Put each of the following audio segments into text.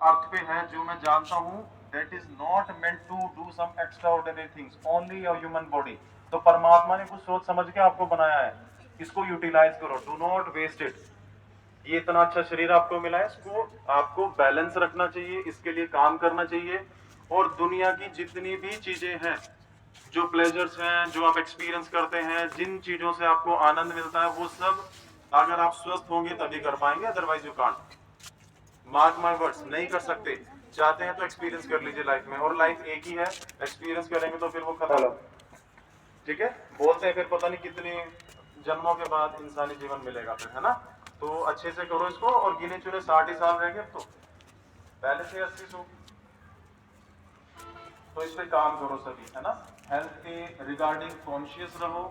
अर्थ पे है जो मैं जानता हूँ, that is not meant to do some extraordinary things, only a human body. तो परमात्मा ने कुछ सोच समझ के आपको बनाया है, इसको यूटिलाइज करो, डू नॉट वेस्ट इट। ये इतना अच्छा शरीर आपको मिला है, इसको आपको बैलेंस रखना चाहिए, इसके लिए काम करना चाहिए। और दुनिया की जितनी भी चीजें हैं, जो प्लेजर्स हैं, जो आप एक्सपीरियंस करते हैं, जिन चीजों से आपको आनंद मिलता है, वो सब अगर आप स्वस्थ होंगे तभी कर पाएंगे, otherwise you can't. Mark my words, नहीं कर सकते। चाहते हैं तो एक्सपीरियंस कर लीजिए लाइफ में, और लाइफ एक ही है, एक्सपीरियंस करेंगे तो फिर वो खत्म। ठीक है, बोलते हैं फिर पता नहीं कितने जन्मों के बाद इंसानी जीवन मिलेगा फिर, है ना। तो अच्छे से करो इसको, और गिने चुने 60 ही साल रहेंगे तो, पहले से 80 100, तो इस पे काम करो सभी, है ना। हेल्थ के रिगार्डिंग कॉन्शियस रहो,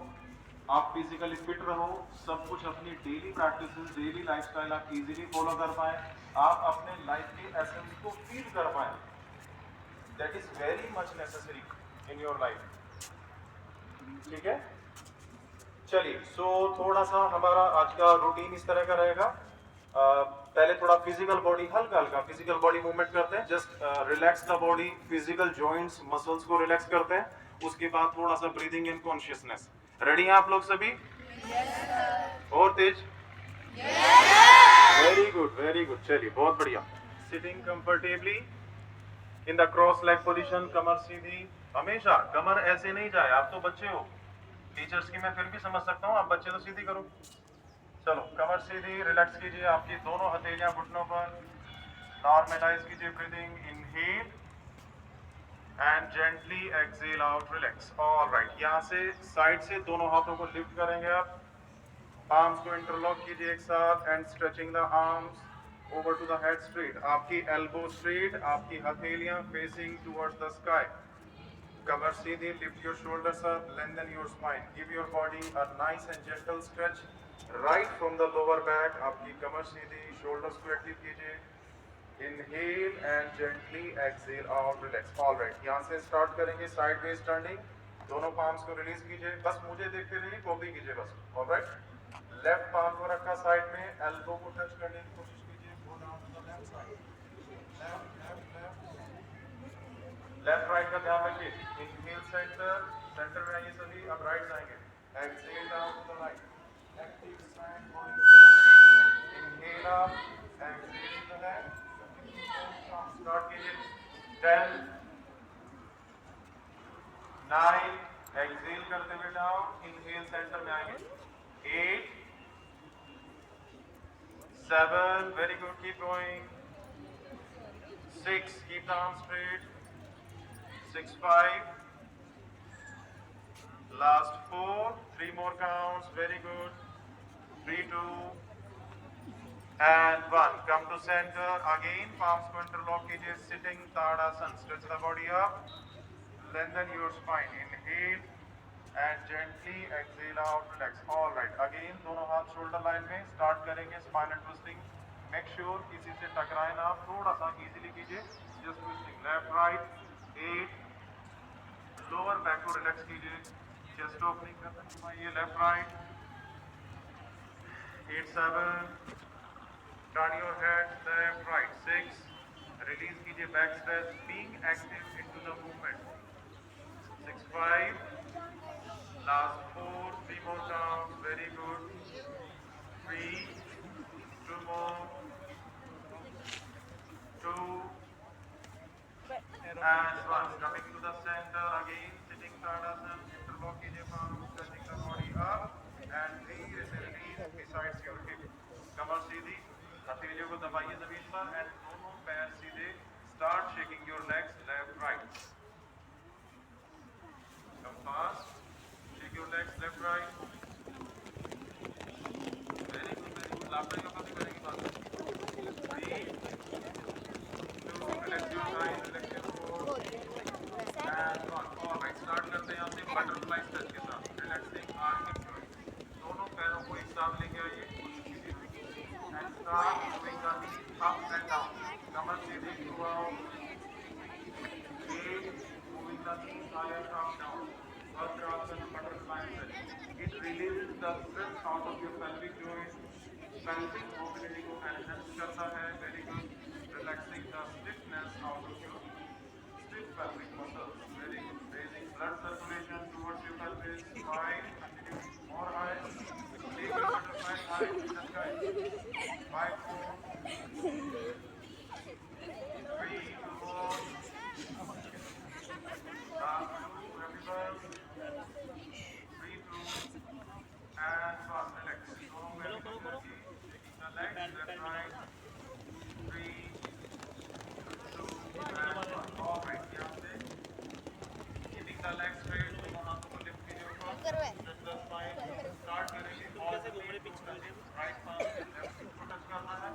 आप फिजिकली फिट रहो, सब कुछ अपनी डेली प्रैक्टिसेस, डेली लाइफस्टाइल आप इजीली फॉलो कर पाए, आप अपने लाइफ के एसेंस को फील कर पाए, that is very much necessary in your life. ठीक है, चलिए। सो थोड़ा सा हमारा आज का रूटीन इस तरह का रहेगा। पहले थोड़ा फिजिकल बॉडी, हल्का हल्का फिजिकल बॉडी मूवमेंट करते हैं, just relax the body, physical joints muscles को रिलैक्स करते हैं। उसके बाद थोड़ा सा ब्रीदिंग इन कॉन्शियसनेस। रेडी हैं आप लोग सभी? और तेज? वेरी गुड वेरी गुड, चलिए बहुत बढ़िया। Sitting comfortably in the cross leg position, कमर सीधी। हमेशा कमर ऐसे नहीं जाए, आप तो बच्चे हो, टीचर्स की मैं फिर भी समझ सकता हूँ, आप बच्चे तो सीधी करो। चलो, कमर सीधी, रिलैक्स कीजिए आपकी दोनों हथेलियां घुटनों पर, नॉर्मलाइज कीजिए breathing, inhale and gently exhale out, relax. All right, यहाँ से साइड से दोनों हाथों को लिफ्ट करेंगे आप, आर्म्स को इंटरलॉक कीजिए एक साथ and stretching the arms over to the head straight, आपकी एल्बो स्ट्रेट, आपकी हथेलियां फेसिंग टुवर्ड्स द स्काई, कमर सीधी, lift your shoulders up, lengthen your spine, give your body a nice and gentle stretch right from the lower back, आपकी कमर सीधी, shoulders को active कीजिए, inhale and gently exhale out, relax. All right, यहाँ से start करेंगे side waist turning, दोनों palms को रिलीज कीजिए, बस मुझे देखते रहिए, कॉपी कीजिए बस। ऑल राइट, लेफ्ट पार्म को रखा साइड में, एल्बो को टच करने की कोशिश कीजिए, go down to the left side, left left left, left right का ध्यान रखिए। इनहेल सेंटर, सेंटर में आइए सभी, अब राइट जाएंगे, exhale down to the right, active stand holding, inhale up, exhale to the left, start कीजिए। 10 9, एक्सेल करते हुए डाउन, इनहेल सेंटर में आएंगे, 8 7, very good, keep going, 6, keep the arms straight, 6 5, last 4, 3 more counts, very good, 3 2 and 1, come to center again, palms को interlock कीजिए, sitting Tadasana, stretch the body up, lengthen your spine, inhale and gently exhale out, relax. All right, again दोनों हाथ shoulder line में, start करेंगे spinal twisting, make sure किसी से टकराए ना, थोड़ा सा easily कीजिए, just twisting left right, 8, lower back को relax कीजिए, chest opening करना घुमाइए, left right, 8 7, turn your head left right, 6, release कीजिए back stretch, being active into the movement, 6 5, last 4, 3 more counts, very good, 3, 2 more, 2 and 1, coming to the center again, sitting Tadasana, interlock कीजिए palms, stretching the body up and धीरे से release besides your hip, कमर सीधी, हथेलियों को दबाइए जमीन पर and दोनों पैर सीधे, start shaking your legs left right, come fast, shake your legs left right, very good, laughter yoga भी करेंगे बाद में, 3 2, relax your thighs, relax your core and 1, all right, start करते हैं यहाँ से butterfly stretch के साथ, relaxing arm hip joint, दोनों पैरों को एक साथ लेके आइए, कोशिश कीजिए and start moving the knees up and down, Qamar Sidhi throughout, 8, moving the knees higher up down, Vajrasana butterfly stretch, it releases the stress out of your pelvic joint, pelvic mobility को enhance करता है, very good, relaxing the stiff right palm से left को touch करना है,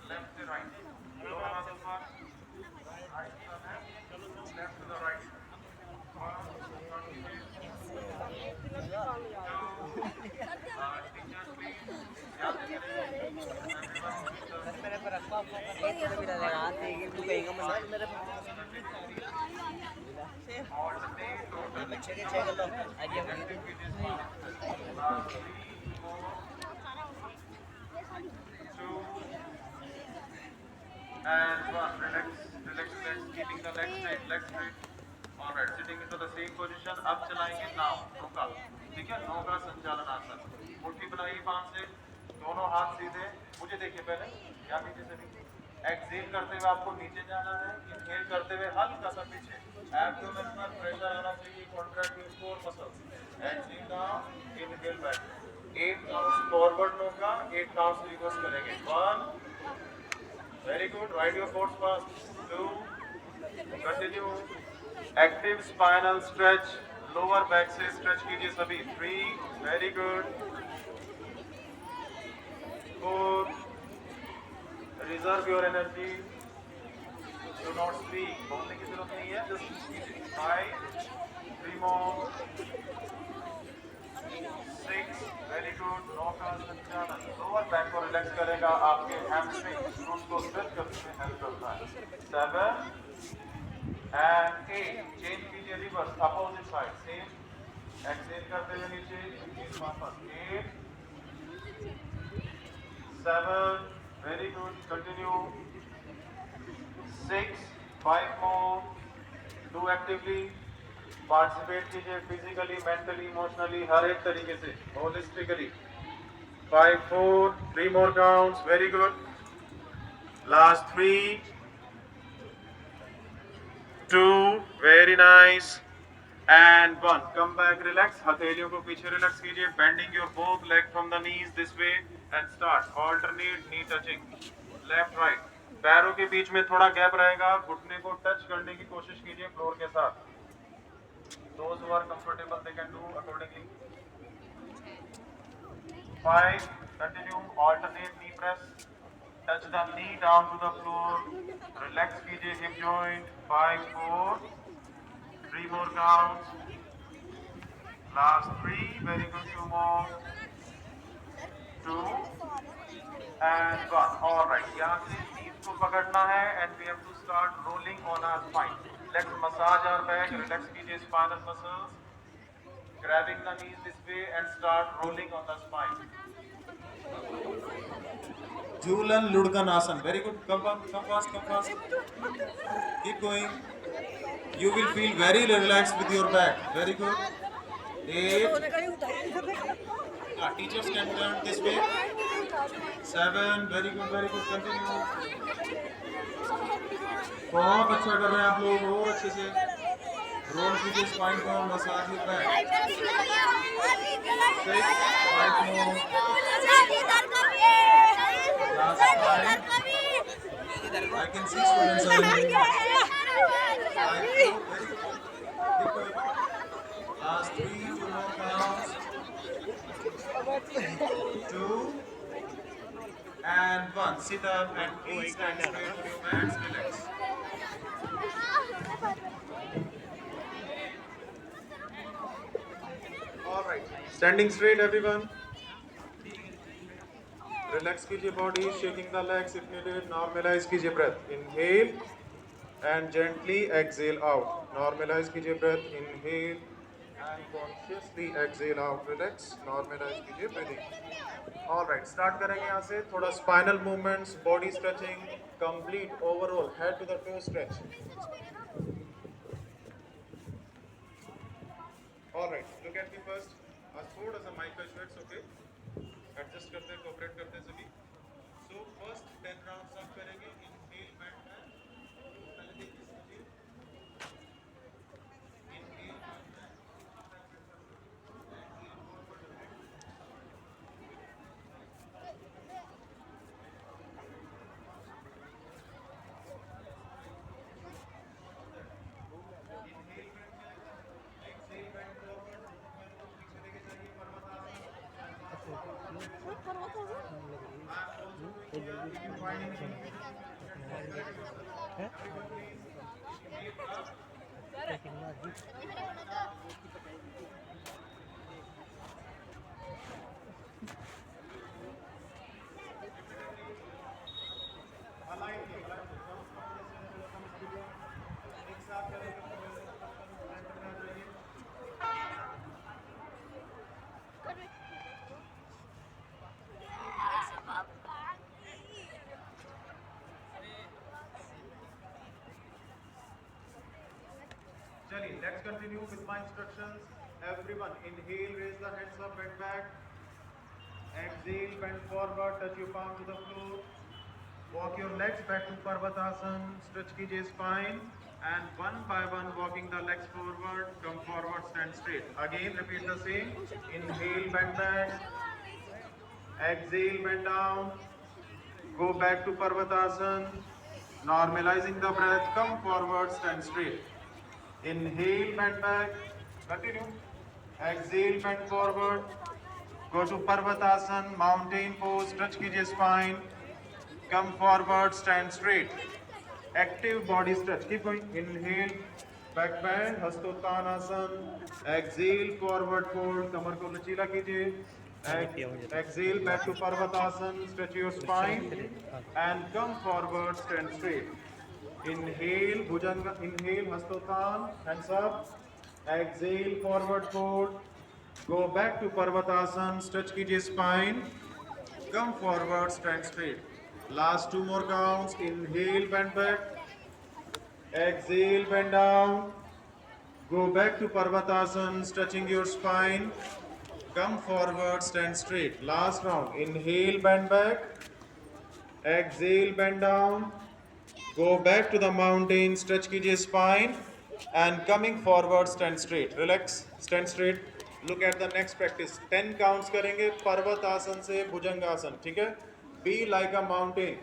left से right, दोनों हाथों पर right to the left to the right, 1 teachers please याद करें, everyone alternate total activities final stretch. Last 3, 4, 2 and 1. Relax, relax legs, keeping the legs straight, legs straight. Alright, sitting into the same position. अब चलाएंगे नाव, नौका, ठीक है, नौका संचालन आसन. मुट्ठी बनाइए पांव से, दोनों हाथ सीधे, मुझे देखिए पहले, या नीचे से नीचे. एक्सेल करते हुए आपको नीचे जाना है, इनहेल करते हुए हल्का सा पीछे. एब्डोमेन पर प्रेशर आना चाहिए, contract your core muscles. Exhale down, inhale back. 8 counts forward नौका, 8 काउंट्स रिवर्स करेंगे. 1. Very good. Ride your force fast. 2. Continue. Active spinal stretch. Lower back से stretch कीजिए सभी. 3. Very good. 4. Reserve your energy. Do not speak. बोलने की जरूरत नहीं है. Just कीजिए. 5. 3 more. 6. Very good. नौका संचालन. लोअर बैक को रिलैक्स करेगा, आपके हैमस्ट्रिंग उसको स्ट्रेच करने में हेल्प करता है. 7 and 8. चेंज कीजिए reverse, opposite side. Same. Exhale करते हुए नीचे, इंक्रीज वापस. 8 7. Very good. Continue. 6. 5 more. Do actively. Participate कीजिए फिजिकली, मेंटली, इमोशनली, हर एक तरीके से, holistically. 5 4. 3 more counts. Very good. Last 3 2. Very nice. And 1. Come back, relax. हथेलियों को पीछे रिलैक्स कीजिए. Bending your both leg from the knees this way and start. Alternate knee touching. Left right. पैरों के बीच में थोड़ा गैप रहेगा. घुटने को टच करने की कोशिश कीजिए फ्लोर के साथ. Those who are comfortable, they can do accordingly. 5. Continue. Alternate knee press. Touch the knee down to the floor. Relax कीजिए hip joint. 5 4. 3 more counts. Last 3. Very good. 2 more. 2 and 1. All right. यहाँ से knees को पकड़ना है and we have to start rolling on our spine. Let's massage our back. Relax कीजिए spinal muscles. Grabbing the knees this way and start rolling on the spine. Julan Ludganasana. Very good. Come on, come fast, come fast. Keep going. You will feel very relaxed with your back. Very good. 8. Teachers can turn this way. 7. Very good, very good. Continue. बहुत अच्छा कर रहे हैं आप लोग, और अच्छे से रोल कीजिए स्पाइन को, massage your back. 6. 5 more. Last 5. I can see students are moving. 5 more. Very good. Keep going. Last 3. 2 more counts. 2 and 1. Sit up and please stand straight on your mats. Relax. All right. Standing straight, everyone. Relax कीजिए body, shaking the legs if needed. Normalize कीजिए breath. Inhale and gently exhale out. Normalize कीजिए breath. Inhale and consciously exhale out. Relax. Normalize कीजिए breathing. All right. Start करेंगे यहाँ से. थोड़ा spinal movements, body stretching, complete overall head to the toe stretch. All right. Look at me first. थोड़ा सा mic का issue, it's okay. Adjust करते हैं, cooperate करते हैं सभी. So first 10 rounds आप करेंगे. Inhale, bend back. पहले देखिए समझिए. Inhale, bend back. Exhale, forward ahead. Inhale, bend back. Exhale, bend forward. पैरों को पीछे लेके जाइए. पर्वतासन. चलिए, let's continue with my instructions. Everyone, inhale, raise the hands up, bend back. Exhale, bend forward, touch your palm to the floor. Walk your legs back to Parvatasana. Stretch कीजिए spine. And one by one, walking the legs forward. Come forward, stand straight. Again, repeat the same. Inhale, bend back. Exhale, bend down. Go back to Parvatasana. Normalizing the breath. Come forward, stand straight. Inhale, bend back. Continue. Exhale, bend forward. Go to Parvatasana, mountain pose. Stretch कीजिए spine. Come forward, stand straight. Active body stretch. Keep going. Inhale, back bend, Hastottanasana. Exhale, forward fold. कमर को लचीला कीजिए. Exhale, back to Parvatasana. Stretch your spine and come forward, stand straight. Inhale, Bhujanga. Inhale, Hastottan. Hands up. Exhale, forward fold. Go back to Parvatasana. Stretch कीजिए spine. Come forward, stand straight. Last two more counts. Inhale, bend back. Exhale, bend down. Go back to Parvatasana, stretching your spine. Come forward, stand straight. Last round. Inhale, bend back. Exhale, bend down. Go back to the mountain, stretch कीजिए spine. And coming forward, stand straight. Relax, stand straight. Look at the next practice. 10 counts करेंगे पर्वतासन से भुजंगासन, ठीक है? Be like a mountain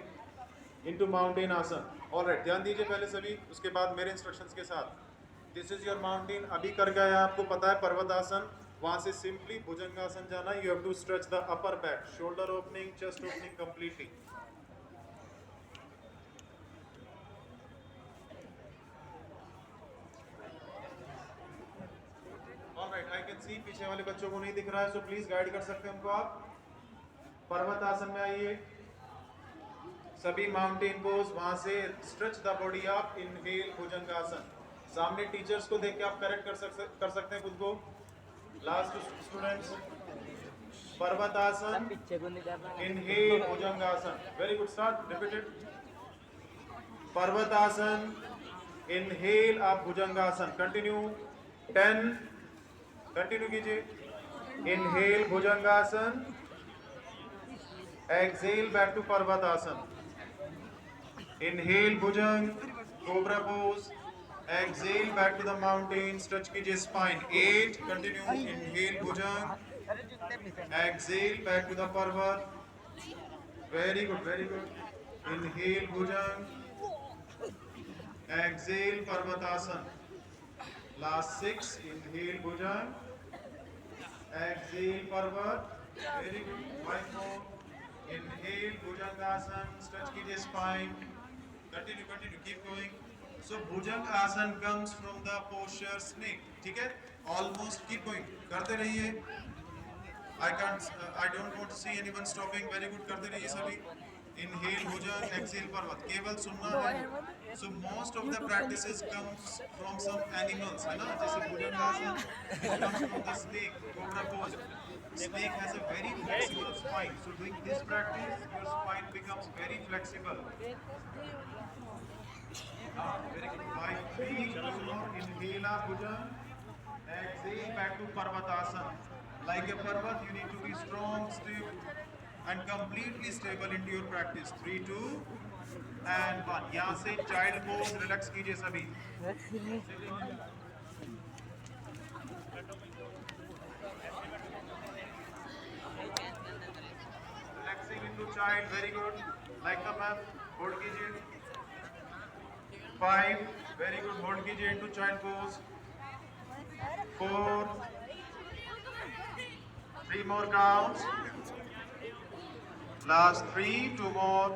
into mountain आसन. Alright, ध्यान दीजिए पहले सभी, उसके बाद मेरे instructions के साथ. This is your mountain. अभी कर गया है, आपको पता है पर्वतासन. वहाँ से simply भुजंगासन जाना. You have to stretch the upper back, shoulder opening, chest opening completely. Alright, I can see पीछे वाले बच्चों को नहीं दिख रहा है, so please गाइड कर सकते हैं उनको आप. पर्वतासन में आइए. सभी माउंटेन पोज, वहां से stretch the body up. Inhale bhujangasana. सामने टीचर्स को देख के आप करेक्ट कर सकते हैं खुद को. Last students, parvatasana, inhale bhujangasana. Very good, start, repeated. Parvatasana, inhale आप भुजंगासन. कंटिन्यू. 10. कंटिन्यू कीजिए. Inhale bhujangasana. Exhale back to Parvatasana. Inhale Bhujang, Cobra pose. Exhale back to the mountain. Stretch कीजिए spine. 8. Continue. Inhale Bhujang. Exhale back to the Parvat. Very good, very good. Inhale Bhujang. Exhale Parvatasana. Last 6. Inhale Bhujang. Exhale Parvat. Very good. 5 more. Inhale Bhujangasana, stretch कीजिए spine. Continue, continue, keep going. So Bhujangasana comes from the posture snake. ठीक है? Almost keep going. करते रहिए. I don't want to see anyone stopping. Very good. करते रहिए सभी. Inhale Bhujang, exhale Parvat. केवल सुनना है. So most of the practices comes from some animals, है ना? जैसे Bhujangasana comes from the snake, cobra pose. Snake has a very flexible spine. So doing this practice, your spine becomes very flexible. Very good. 5, 3, 2 more. Inhale Bhujang. Exhale back to Parvatasana. Like a Parvat, you need to be strong, stiff, and completely stable into your practice. 3, 2, and 1. यहाँ से child pose, relax कीजिए सभी. Relaxing into child, very good. Like the map, hold कीजिए. 5, very good. Hold कीजिए into child pose. 4, 3 more counts. Last 3, 2 more.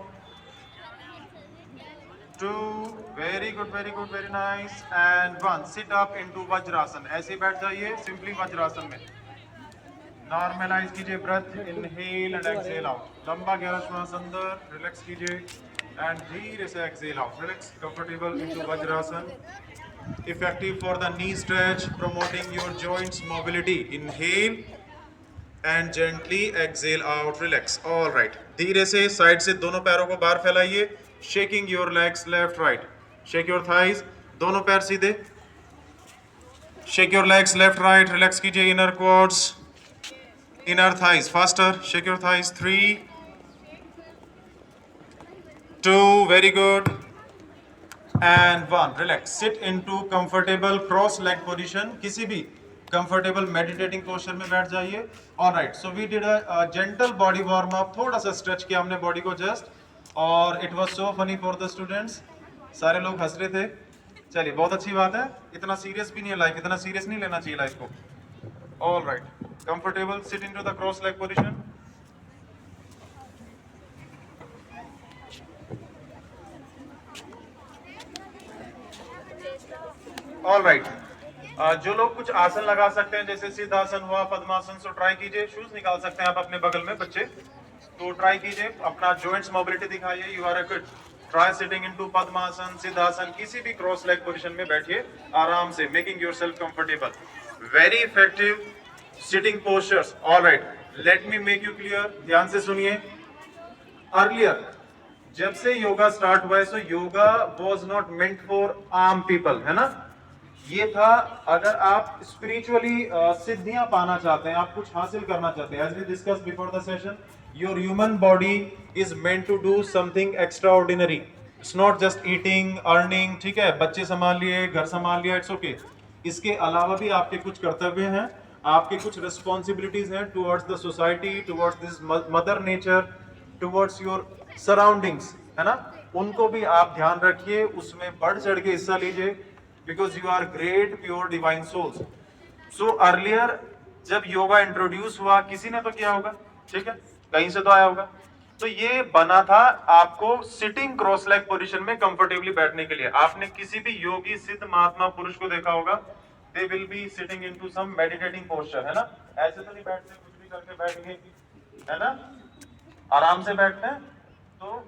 2, very good, very nice, and 1. Sit up into vajrasana, ऐसे बैठ जाइए simply vajrasana में. Normalize कीजिए breath, inhale and exhale out. लंबा गहरा श्वास अंदर, रिलैक्स कीजिए एंड धीरे से exhale out. Relax, comfortable into Vajrasana. Effective for the knee stretch, promoting your joints mobility. Inhale and gently exhale out. Relax. All right. धीरे से साइड से दोनों पैरों को बाहर फैलाइए. Shaking your legs left right. Shake your thighs. दोनों पैर सीधे. Shake your legs left right. Relax कीजिए inner quads, inner thighs. Faster. Shake your thighs. 3, 2. Very good. And 1. Relax. Sit into comfortable cross leg position. किसी भी comfortable meditating posture में बैठ जाइए. All right. So we did a gentle body warm up. थोड़ा सा stretch किया हमने body को just. और it was so funny for the students. सारे लोग हंस रहे थे. चलिए, बहुत अच्छी बात है. इतना serious भी नहीं है लाइफ. इतना serious नहीं लेना चाहिए लाइफ को. All right. Comfortable. Sit into the cross leg position. All right. जो लोग कुछ आसन लगा सकते हैं जैसे सिद्धासन हुआ, पद्मासन, सो ट्राई कीजिए. शूज निकाल सकते हैं आप अपने बगल में बच्चे, तो ट्राई कीजिए. अपना जॉइंट्स मोबिलिटी दिखाइए. You are a good. Try sitting into padmasana, siddhasana, किसी भी क्रॉस लेग पोजीशन में बैठिए आराम से, making yourself comfortable. Very effective sitting postures. All right, let me make you clear. ध्यान से सुनिए. अर्लियर जब से योगा स्टार्ट हुआ है, so yoga was not meant for आम पीपल, है ना. ये था अगर आप स्पिरिचुअली सिद्धियां पाना चाहते हैं, आप कुछ हासिल करना चाहते हैं. As we discuss before the session, your human body is meant to do something extraordinary. It's not just eating, earning. ठीक है, बच्चे संभाल लिए, घर संभाल लिया, इट्स ओके. इसके अलावा भी आपके कुछ कर्तव्य हैं, आपके कुछ रिस्पॉन्सिबिलिटीज हैं towards the society, towards this mother nature, towards your surroundings, है ना. उनको भी आप ध्यान रखिए, उसमें बढ़ चढ़ के हिस्सा लीजिए, because you are great pure divine souls. So earlier जब योगा इंट्रोड्यूस हुआ, किसी ने तो किया होगा, ठीक है, कहीं से तो आया होगा. तो ये बना था आपको सिटिंग क्रॉस लेग पोजीशन में कंफर्टेबली बैठने के लिए. आपने किसी भी योगी, सिद्ध, महात्मा पुरुष को देखा होगा, they will be sitting into some meditating posture, है ना. ऐसे तो नहीं बैठते, कुछ भी करके बैठ गए, है ना, आराम से बैठते हैं. तो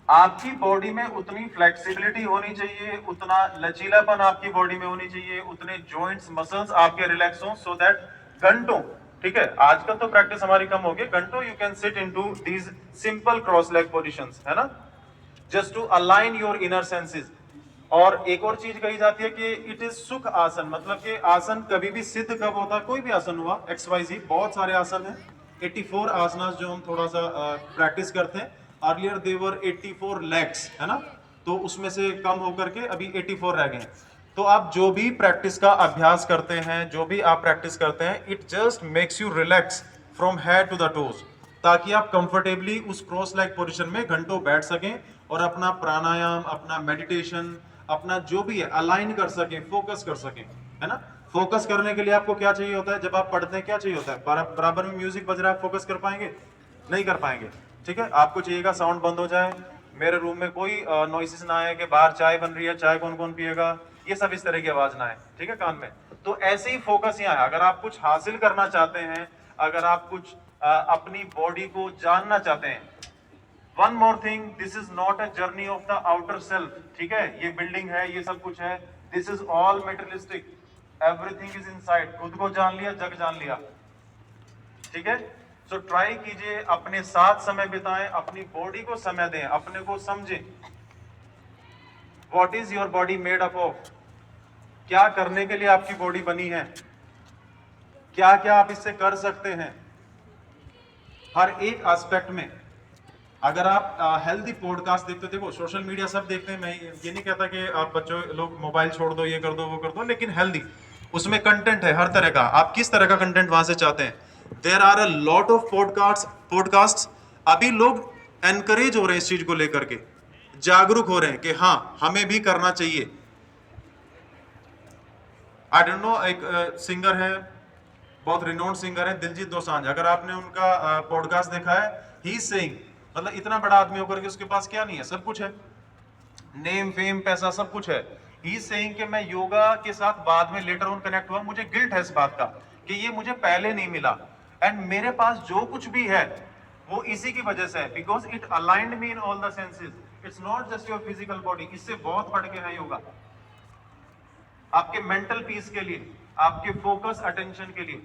आपकी बॉडी में उतनी फ्लेक्सिबिलिटी होनी चाहिए, उतना लचीलापन आपकी बॉडी में होनी चाहिए, उतने जॉइंट्स, मसल्स आपके रिलैक्स हो, सो दैट घंटों, ठीक है, आजकल तो प्रैक्टिस हमारी कम हो गई, घंटों you can sit into these simple cross leg positions, है ना, just to align your inner senses. और एक और चीज कही जाती है कि इट इज सुख आसन, मतलब कि आसन कभी भी सिद्ध कब होता है, कोई भी आसन हुआ, XYZ, बहुत सारे आसन हैं. 84 आसनास जो हम थोड़ा सा प्रैक्टिस करते हैं. अर्लियर दे वर 84 लेग्स, है ना, तो उसमें से कम होकर के अभी 84 रह गए हैं. तो आप जो भी प्रैक्टिस का अभ्यास करते हैं, जो भी आप प्रैक्टिस करते हैं, it just makes you relax from head to the toes, ताकि आप कंफर्टेबली उस क्रॉस लेग पोजीशन में घंटों बैठ सकें और अपना प्राणायाम, अपना मेडिटेशन, अपना जो भी है अलाइन कर सकें, फोकस कर सकें, है ना. फोकस करने के लिए आपको क्या चाहिए होता है, जब आप पढ़ते हैं क्या चाहिए होता है, बराबर में म्यूजिक बज रहा है, आप फोकस कर पाएंगे, नहीं कर पाएंगे. ठीक है, आपको चाहिएगा साउंड बंद हो जाए, मेरे रूम में कोई नॉइसेस ना आए, कि बाहर चाय बन रही है, चाय कौन कौन पिएगा, ये सब इस तरह की आवाज ना आए, ठीक है, कान में. तो ऐसे ही फोकस यहाँ है. अगर आप कुछ हासिल करना चाहते हैं, अगर आप कुछ अपनी बॉडी को जानना चाहते हैं, one more thing, this is not a journey of the outer self. ठीक है, ये बिल्डिंग है, ये सब कुछ है, this is all materialistic, everything is inside. खुद को जान लिया, जग जान लिया. ठीक है, सो ट्राई कीजिए, अपने साथ समय बिताएं, अपनी बॉडी को समय दें, अपने को समझें. What is your body made up of, क्या करने के लिए आपकी बॉडी बनी है, क्या क्या आप इससे कर सकते हैं, हर एक एस्पेक्ट में. अगर आप हेल्दी पॉडकास्ट देखते हो, देखो सोशल मीडिया सब देखते हैं, मैं ये नहीं कहता कि आप बच्चों लोग मोबाइल छोड़ दो, ये कर दो, वो कर दो, लेकिन हेल्दी, उसमें कंटेंट है हर तरह का. आप किस तरह का कंटेंट वहां से चाहते हैं. There are a lot of podcast. अभी लोग एनकरेज हो रहे हैं इस चीज को लेकर के, जागरूक हो रहे हैं कि हाँ हमें भी करना चाहिए. आई डोंट नो, एक सिंगर है, बहुत रिनोन्ड सिंगर है, दिलजीत दोसांझ. अगर आपने उनका पॉडकास्ट देखा है, ही इज सेइंग मतलब इतना बड़ा आदमी होकर के उसके पास क्या नहीं है? सब कुछ है, नेम फेम पैसा सब कुछ है। ही इज सेइंग कि मैं योगा के साथ बाद में लेटर ऑन कनेक्ट हुआ, मुझे गिल्ट है इस बात का कि ये मुझे पहले नहीं मिला, एंड मेरे पास जो कुछ भी है वो इसी की वजह से है, because it aligned me in all the senses. It's not just your physical body, इससे बहुत बढ़ के है योगा। आपके मेंटल पीस के लिए, आपके फोकस अटेंशन के लिए,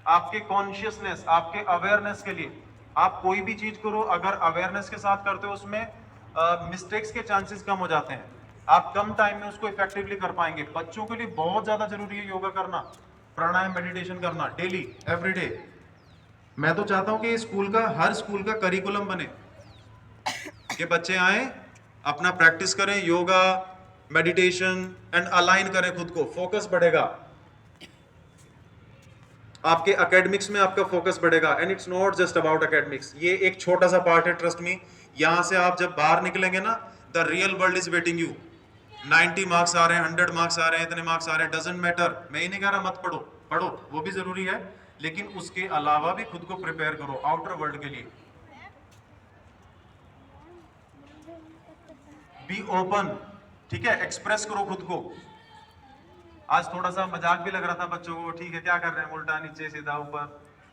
आपके कॉन्शियसनेस, आपके अवेयरनेस के लिए। आप कोई भी चीज करो अगर अवेयरनेस के साथ करते हो, उसमें मिस्टेक्स के चांसेस कम हो जाते हैं, आप कम टाइम में उसको इफेक्टिवली कर पाएंगे। बच्चों के लिए बहुत ज्यादा जरूरी है योगा करना, प्राणायाम मेडिटेशन करना डेली एवरीडे। मैं तो चाहता हूं कि स्कूल का, हर स्कूल का करिकुलम बने कि बच्चे आए, अपना प्रैक्टिस करें योगा मेडिटेशन एंड अलाइन करें खुद को, फोकस बढ़ेगा, आपके एकेडमिक्स में आपका फोकस बढ़ेगा। And it's not just about academics, ये एक छोटा सा पार्ट है, ट्रस्ट मी। यहां से आप जब बाहर निकलेंगे ना, the real world is waiting you. 90 marks आ रहे हैं, 100 मार्क्स आ रहे हैं, इतने मार्क्स आ रहे हैं, डजंट मैटर। मैं ही नहीं कह रहा मत पढ़ो, पढ़ो वो भी जरूरी है, लेकिन उसके अलावा भी खुद को प्रिपेयर करो आउटर वर्ल्ड के लिए। बी ओपन, ठीक है, एक्सप्रेस करो खुद को। आज थोड़ा सा मजाक भी लग रहा था बच्चों को, ठीक है क्या कर रहे हैं, उल्टा नीचे सीधा ऊपर।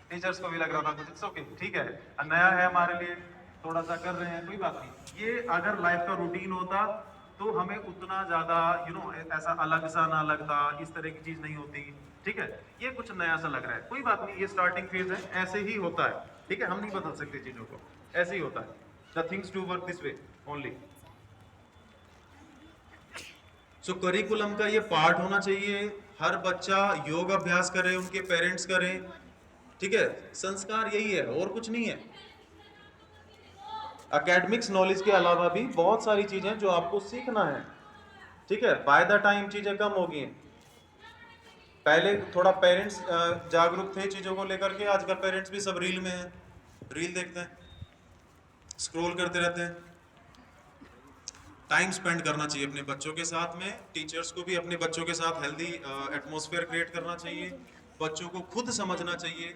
टीचर्स को भी लग रहा था कुछ, इट्स ओके, ठीक है, नया है हमारे लिए, थोड़ा सा कर रहे हैं, कोई बात नहीं। ये अगर लाइफ का रूटीन होता तो हमें उतना ज्यादा ऐसा अलग सा ना लगता, इस तरह की चीज नहीं होती, ठीक है। ये कुछ नया सा लग रहा है, कोई बात नहीं, ये स्टार्टिंग फेज है, ऐसे ही होता है, ठीक है, हम नहीं बदल सकते चीजों को, ऐसे ही होता है। The things do work this way only. So curriculum का ये पार्ट होना चाहिए, हर बच्चा योग अभ्यास करे, उनके पेरेंट्स करें, ठीक है। संस्कार यही है और कुछ नहीं है। एकेडमिक्स नॉलेज के अलावा भी बहुत सारी चीजें जो आपको सीखना है, ठीक है। बाय द टाइम चीजें कम हो गई हैं। पहले थोड़ा पेरेंट्स जागरूक थे चीजों को लेकर के, आजकल पेरेंट्स भी सब रील में हैं, रील देखते हैं, स्क्रॉल करते रहते हैं। टाइम स्पेंड करना चाहिए अपने बच्चों के साथ में, टीचर्स को भी अपने बच्चों के साथ हेल्दी एटमॉस्फेयर क्रिएट करना चाहिए, बच्चों को खुद समझना चाहिए,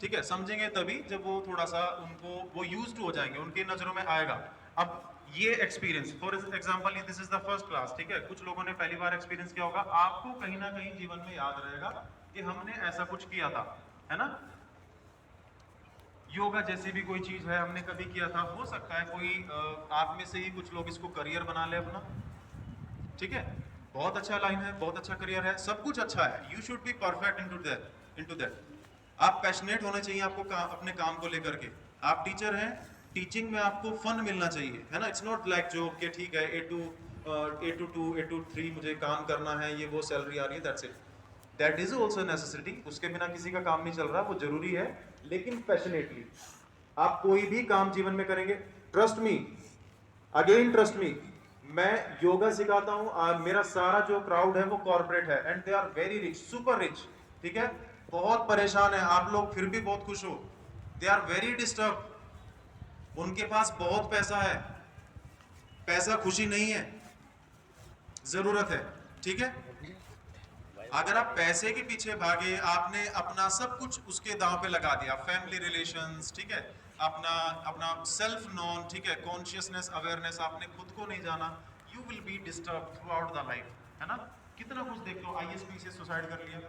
ठीक है। समझेंगे तभी जब वो थोड़ा सा उनको वो यूज्ड हो जाएंगे, उनकी नजरों में आएगा। अब ये experience, for example this is the first class, ठीक है, कुछ लोगों ने पहली बार एक्सपीरियंस किया होगा, आपको कहीं ना कहीं जीवन में याद रहेगा कि हमने ऐसा कुछ किया था, है ना। योगा जैसी भी कोई चीज है हमने कभी किया था, हो सकता है कोई आप में से ही कुछ लोग इसको करियर बना ले अपना, ठीक है, बहुत अच्छा लाइन है, बहुत अच्छा करियर है, सब कुछ अच्छा है, you should be perfect into that. आप पैशनेट होने चाहिए आपको अपने काम को लेकर के। आप टीचर हैं, टीचिंग में आपको फन मिलना चाहिए, है ना। इट्स नॉट लाइक जो कि ठीक है 8 to 3 मुझे काम करना है, ये वो सैलरी आ रही है, that's it. That is also necessity, उसके बिना किसी का काम नहीं चल रहा, वो जरूरी है, लेकिन पैशनेटली। आप कोई भी काम जीवन में करेंगे, trust me, again trust me, मैं योगा सिखाता हूं, मेरा सारा जो क्राउड है वो कॉर्पोरेट है, and they are very rich, super rich, ठीक है, बहुत परेशान है, आप लोग फिर भी बहुत खुश हो। दे आर वेरी डिस्टर्ब, उनके पास बहुत पैसा है, पैसा खुशी नहीं है, जरूरत है, ठीक है। अगर आप पैसे के पीछे भागे, आपने अपना सब कुछ उसके दांव पे लगा दिया, फैमिली रिलेशंस, ठीक है, अपना अपना सेल्फ नॉन, ठीक है, कॉन्शियसनेस अवेयरनेस, आपने खुद को नहीं जाना, you will be disturb through out the life, है ना। कितना कुछ देख लो, आईएसपी से सुसाइड कर लिया,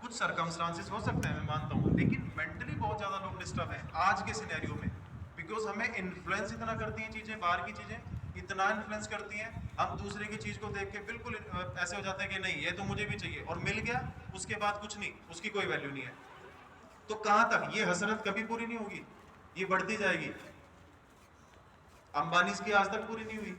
कुछ सर्कमस्टांसेस हो सकते हैं, मैं मानता हूँ, लेकिन मेंटली बहुत ज्यादा लोग डिस्टर्ब हैं आज के सिनेरियो में, बिकॉज हमें इन्फ्लुएंस इतना करती हैं चीजें, बाहर की चीजें इतना इन्फ्लुएंस करती हैं, हम दूसरे की चीज को देख के बिल्कुल ऐसे हो जाते हैं कि नहीं ये तो मुझे भी चाहिए, और मिल गया उसके बाद कुछ नहीं, उसकी कोई वैल्यू नहीं है। तो कहां तक ये हसरत कभी पूरी नहीं होगी, ये बढ़ती जाएगी। अंबानी की आज तक पूरी नहीं हुई,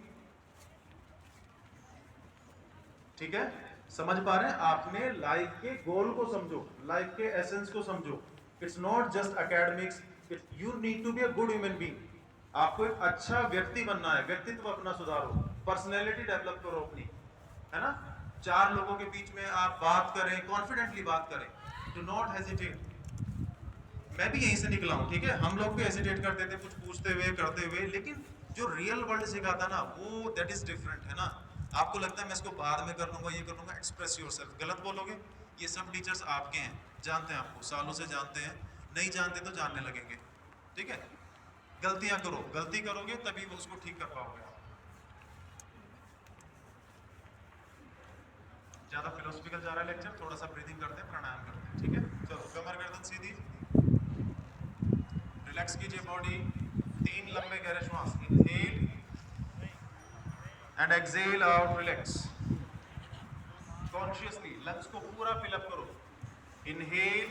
ठीक है। समझ पा रहे हैं, आपने लाइफ के गोल को समझो, लाइफ के एसेंस को समझो। It's not just academics, you need to be a good human being. आपको एक अच्छा व्यक्ति बनना है, व्यक्तित्व अपना सुधारो, पर्सनैलिटी डेवलप करो अपनी, है ना। 4 लोगों के बीच में आप बात करें, कॉन्फिडेंटली बात करें, डू नॉट हेजिटेट। मैं भी यहीं से निकला हूं, ठीक है, हम लोग भी हेजिटेट करते थे कुछ पूछते हुए करते हुए, लेकिन जो रियल वर्ल्ड सिखाता ना वो दैट इज डिफरेंट, है ना। आपको लगता है मैं इसको बाद में कर लूंगा, ये कर लूंगा, एक्सप्रेस योरसेल्फ, गलत बोलोगे। ये सब टीचर्स आपके हैं, जानते हैं आपको, सालों से जानते हैं, नहीं जानते तो जानने लगेंगे, ठीक है, गलतियां करो, गलती करोगे तभी वो उसको ठीक कर पाओगे आप। ज्यादा फिलोसफिकल जा रहा है लेक्चर, थोड़ा सा ब्रीदिंग करते हैं, प्राणायाम करते हैं, ठीक है। चलो, कमर गर्दन सीधी, रिलैक्स कीजिए बॉडी, 3 लंबे गहरे श्वास, inhale and exhale out, relax consciously, lungs को पूरा फिलअप करो, inhale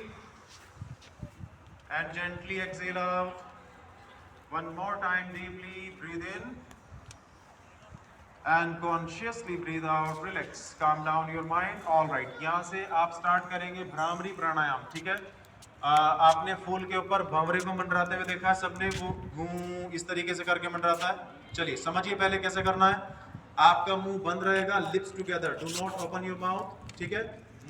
and gently exhale out, one more time, deeply breathe in and consciously breathe out, relax, calm down your mind. All right, यहाँ से आप start करेंगे भ्रामरी प्राणायाम, ठीक है। आपने फूल के ऊपर भंवरे को मंडराते हुए देखा है सबने, वो गूं इस तरीके से करके मंडराता है। चलिए समझिए पहले कैसे करना है। आपका मुंह बंद रहेगा, lips together, do not open your mouth, ठीक है।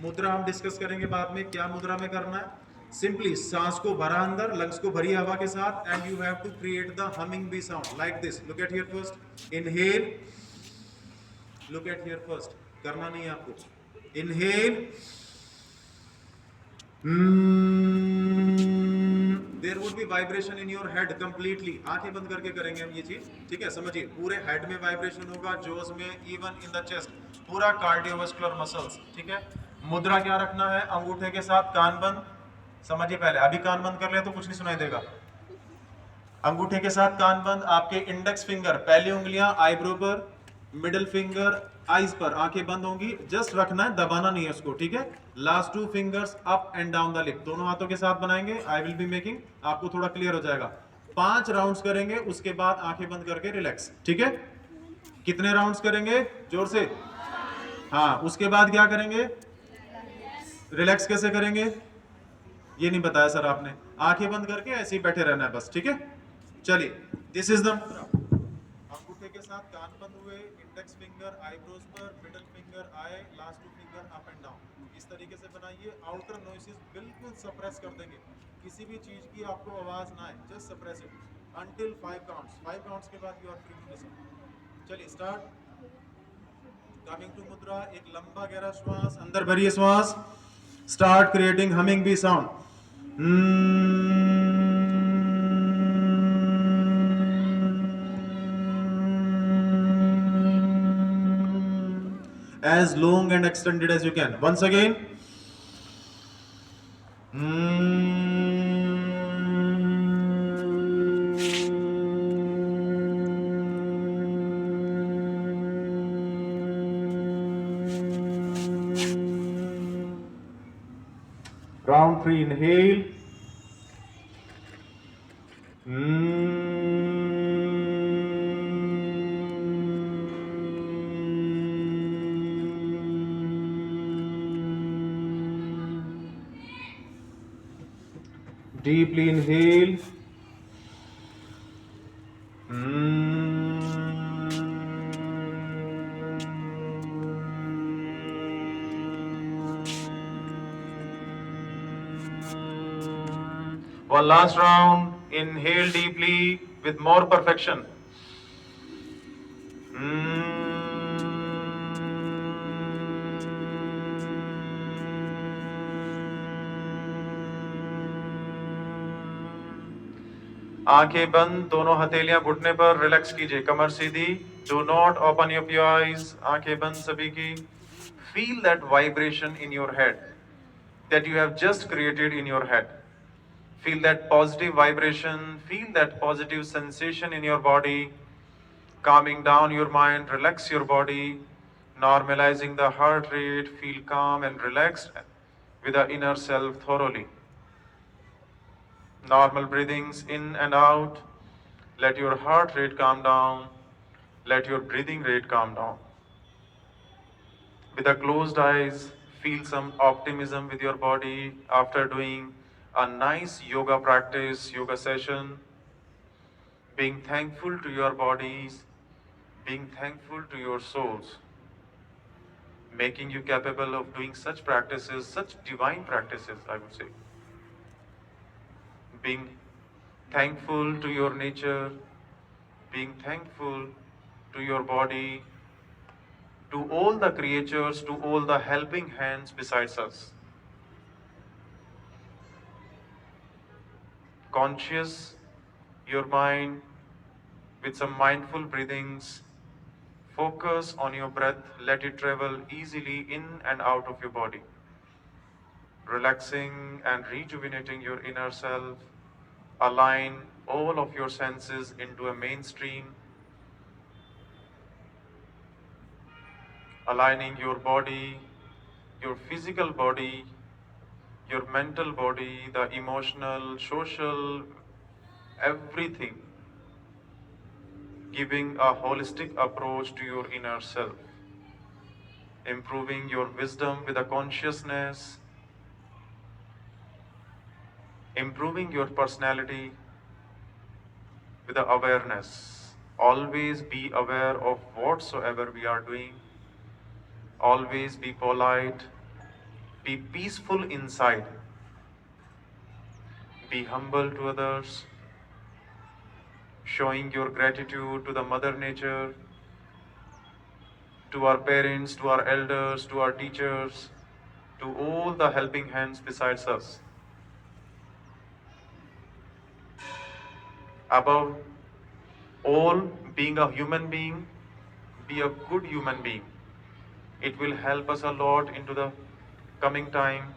मुद्रा हम डिस्कस करेंगे बाद में, क्या मुद्रा में करना है। सिंपली सांस को भरा अंदर, लंग्स को भरी हवा के साथ, and you have to create the humming bee sound like this. Look at here first, inhale, look at here first, करना नहीं है आपको। Inhale, there would be vibration in your head completely, आंखें बंद करके करेंगे हम ये चीज, ठीक है। समझिए पूरे हेड में वाइब्रेशन होगा, जोस में, इवन इन द चेस्ट, पूरा कार्डियोवास्कुलर मसल्स, ठीक है। मुद्रा क्या रखना है, अंगूठे के साथ कान बंद, समझिए पहले, अभी कान बंद कर ले तो कुछ नहीं सुनाई देगा। अंगूठे के साथ कान बंद, आपके इंडेक्स फिंगर, पहली उंगलियां आईब्रो पर, मिडिल फिंगर आईज पर, आंखें बंद होंगी, जस्ट रखना है, दबाना नहीं है उसको, ठीक है। Last 2 fingers up and down the lip, दोनों हाथों के साथ बनाएंगे, आई विल बी मेकिंग, आपको थोड़ा क्लियर हो जाएगा। 5 राउंड्स करेंगे, उसके बाद आंखें बंद करके रिलैक्स, ठीक है। कितने राउंड्स करेंगे, जोर से, हाँ। उसके बाद क्या करेंगे, रिलैक्स कैसे करेंगे ये नहीं बताया सर आपने, आंखें बंद करके ऐसे ही बैठे रहना है बस, ठीक है। चलिए, दिस इज द मुद्रा, अंगूठे के साथ कान बंद हुए, इंडेक्स फिंगर आईब्रोज पर, middle finger I, last 2 finger up and down, इस तरीके से बनाइए। आउटर नॉइसेस बिल्कुल सप्रेस कर देंगे, किसी भी चीज की आपको आवाज ना आए, just suppress it until 5 counts, 5 counts के बाद you are free to listen. चलिए स्टार्ट, कमिंग टू मुद्रा, एक लंबा गहरा श्वास, अंदर भरिए श्वास, start creating humming bee sound. As long and extended as you can. Once again. Round 3, inhale. Deeply inhale. One last round. Inhale deeply with more perfection. आंखें बंद, दोनों हथेलियां घुटने पर, रिलैक्स कीजिए, कमर सीधी, do not open your eyes, आंखें बंद सभी की। Feel that vibration in your head that you have just created in your head. Feel that positive vibration, feel that positive sensation in your body, calming down your mind, relax your body, normalizing the heart rate, feel calm and relaxed with the inner self thoroughly. Normal breathings in and out. Let your heart rate calm down. Let your breathing rate calm down. With the closed eyes, feel some optimism with your body after doing a nice yoga practice, yoga session. Being thankful to your bodies, being thankful to your souls, making you capable of doing such practices, such divine practices, I would say. Being thankful to your nature, being thankful to your body, to all the creatures, to all the helping hands besides us. Conscious your mind with some mindful breathings. Focus on your breath, let it travel easily in and out of your body, relaxing and rejuvenating your inner self. Align all of your senses into a mainstream, aligning your body, your physical body, your mental body, the emotional, social, everything, giving a holistic approach to your inner self, improving your wisdom with a consciousness, improving your personality with the awareness. Always be aware of whatsoever we are doing. Always be polite. Be peaceful inside. Be humble to others. Showing your gratitude to the Mother Nature, to our parents, to our elders, to our teachers, to all the helping hands besides us. Above all, being a human being, be a good human being. It will help us a lot into the coming time.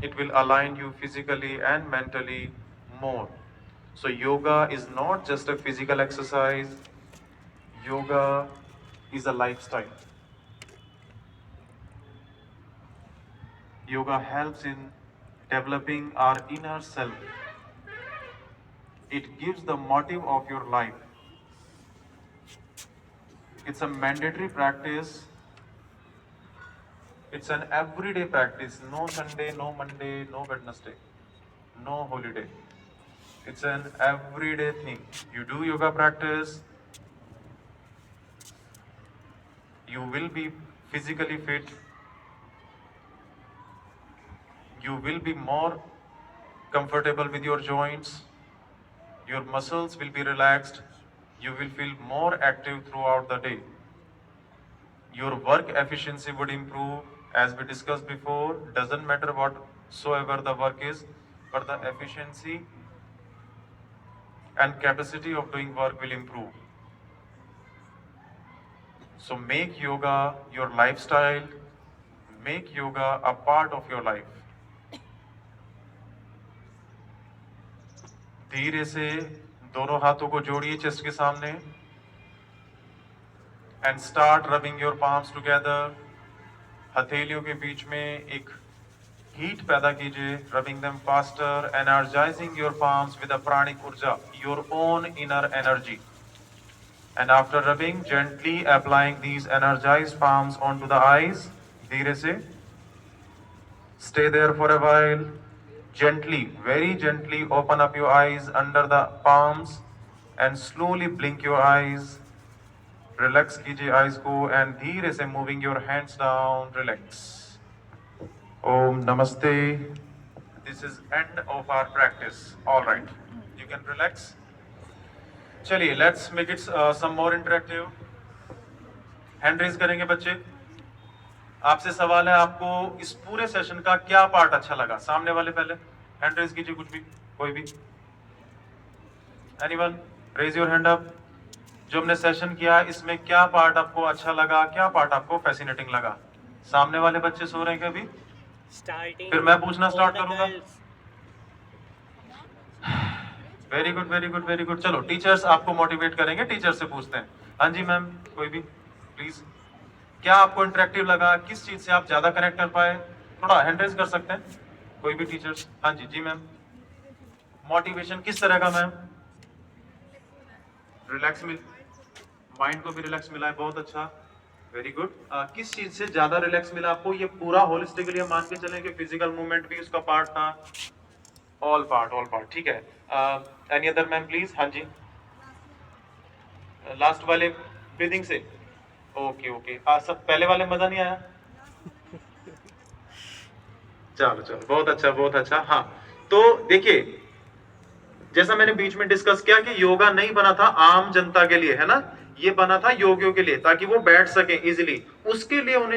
It will align you physically and mentally more. So yoga is not just a physical exercise. Yoga is a lifestyle. Yoga helps in developing our inner self. It gives the motive of your life. It's a mandatory practice. It's an everyday practice. No Sunday, no Monday, no Wednesday, no holiday. It's an everyday thing. You do yoga practice, you will be physically fit. You will be more comfortable with your joints. Your muscles will be relaxed. You will feel more active throughout the day. Your work efficiency would improve, as we discussed before. Doesn't matter whatsoever the work is, but the efficiency and capacity of doing work will improve. So make yoga your lifestyle. Make yoga a part of your life. धीरे से दोनों हाथों को जोड़िए chest के सामने and start rubbing your palms together. हथेलियों के बीच में एक हीट पैदा कीजिए. Rubbing them faster, energising your palms with a pranic ऊर्जा, your own inner energy. And after rubbing, gently applying these energised palms on to the eyes. धीरे से stay there for a while. Gently, very gently open up your eyes under the palms and slowly blink your eyes. Relax कीजिए eyes को and धीरे से moving your hands down. Relax. Om Namaste. This is end of our practice. All right. You can relax. चलिए, let's make it some more interactive. Hand raise करेंगे बच्चे. आपसे सवाल है, आपको इस पूरे सेशन का क्या पार्ट अच्छा लगा? सामने वाले पहले हैंड रेज कीजिए, कुछ भी, कोई भी. Anyone, raise your hand up. जो हमने सेशन किया इसमें क्या पार्ट आपको अच्छा लगा, क्या पार्ट आपको फैसिनेटिंग लगा? सामने वाले बच्चे सो रहे हैं क्या अभी? स्टार्टिंग, फिर मैं पूछना स्टार्ट करूंगा. Very good, very good, very good. चलो, टीचर्स आपको मोटिवेट करेंगे. टीचर से पूछते हैं. हाँ जी मैम, कोई भी प्लीज. क्या आपको इंटरेक्टिव लगा? किस चीज से आप ज्यादा कनेक्ट कर पाए? थोड़ा हैंड रेज कर सकते हैं कोई भी टीचर्स. हाँ जी, जी मैम. मोटिवेशन किस तरह का मैम? रिलैक्स मिल, माइंड को भी रिलैक्स मिला है, बहुत अच्छा, वेरी गुड. किस चीज से ज्यादा रिलैक्स मिला आपको? ये पूरा होलिस्टिकली हम मान के चलें कि फिजिकल मूवमेंट भी उसका पार्ट था. ऑल पार्ट, ऑल पार्ट, ठीक है. Any other ma'am please. हाँ जी, लास्ट वाले ब्रीदिंग से. Okay okay. सब पहले वाले मजा नहीं आया? चलो चलो, बहुत अच्छा, बहुत अच्छा. हाँ, तो देखिए, जैसा मैंने बीच में डिस्कस किया कि योगा नहीं बना था आम जनता के लिए, है ना. ये बना था योगियों के लिए, ताकि वो बैठ सके इजीली. उसके लिए उन्हें